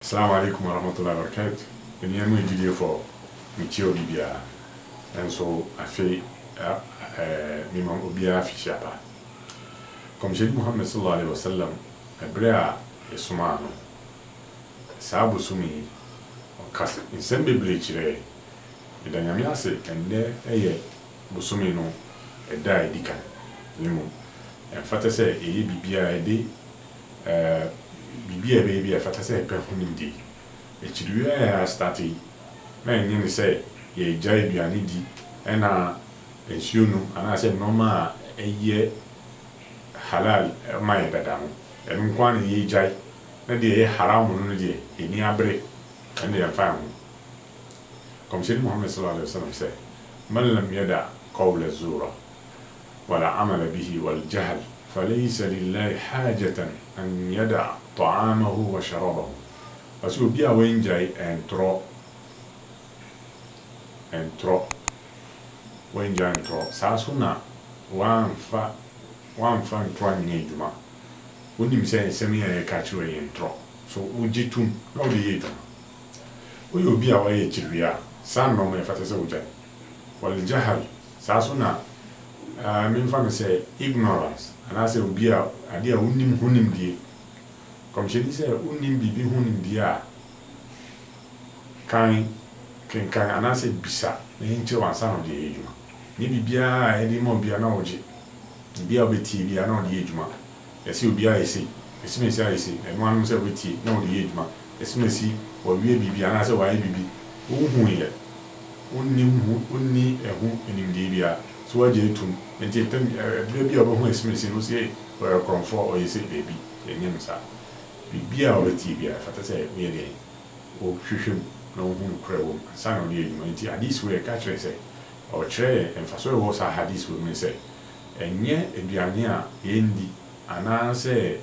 Assalamu alaikum wa rahmatullahi wa barakatuh. And you have video for Michio Bibia. And so I feel Mimam Ubia Fishapa. Comme j'ai dit Muhammad sallallahu alayhi wa sallam, Hebrea et Sumano, Sabu Sumi, Kas in Sembe Bleachre, et Danyamiase, and there a Busumino, a die dika, Limu. And Fata say, a Bibia a day. Bibia baby, a fata say, perfume. It's you started. Man, you say, ye jai bianidi, and you know, and I said, no ma, a year halal, my dadam, and one ye jai, and the haram on the day, in near break, and they are found. Come said Muhammad sallallahu alayhi wa sallam say, Man lam yada qawla zura, wala amala bihi wal jahl. فليس لله حاجة أن يدع طعامه وشرابه. Parce bien wenjai entro wenjai entro sasuna wanfa ntwa nyejuma unim say semi e ka chiwe entro so ujitum no de yedum oyo bia wa ye chirwia san no me fata se ujai wal jahal sasuna min fa say ignorance and I say ubia adia unim hunim die comme je disais unim bibi hunim dia kan and I say bisa na hinche wansa no de ejuma ni bibia edi mo bia na oje bia obeti bia na de ejuma esi ubia esi me say esi and one say obeti na de ejuma esi me si wo wie bibia na say wa bibi uhu ye unni ehu enim de bia so waje etum enti etem baby obo hu esmesi no say or comfort or you say baby enyem sa bibia obeti bia fata say we dey o hwehwem na wo hu kra wo sa na dey edwuma enti hadis we ka kire say o kire emfaso wo sa hadis we me say enye eduane a yendi ana say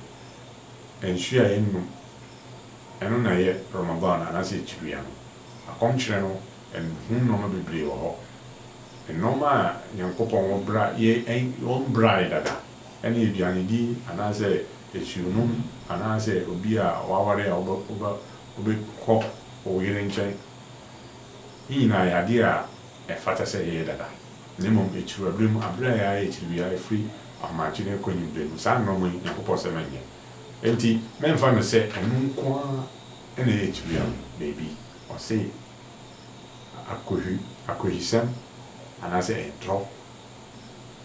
enhua yennu eno na ye Ramadan ana say chiria no akom kire no en hu no ma bebre wo ho enoma yankopon wo bra ye en on bra dada ene eduane di ana say esunum ana say obi a waware a obe ko o yire nchen ina ya dia e fata say ye dada nemom echu abrem abra ya e chibi ya free amachi ne konyi brem sa no mo yankopon se manye enti memfa no say enu nko ene e chibi ya baby o say akohisem ana say entro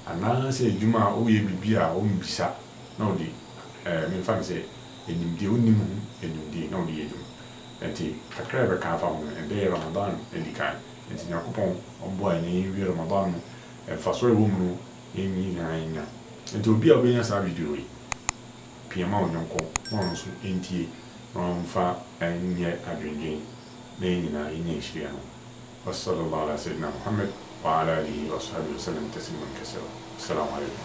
ana say juma o ye bibia o mbisa na o di me fa say enimdi onimu enimdi na o di yedum enti kakra be ka fa ho ende Ramadan endika enti yakopon ombo ani wi Ramadan e fa so e wo mu eni na enya enti obi a obenya sa video yi piema onyonko no so enti no mfa enye adwenyen na nyina enye hia no sallallahu alaihi wa sallam Muhammad وعلى آله وصحبه وسلم تسليما كثيرا. السلام عليكم.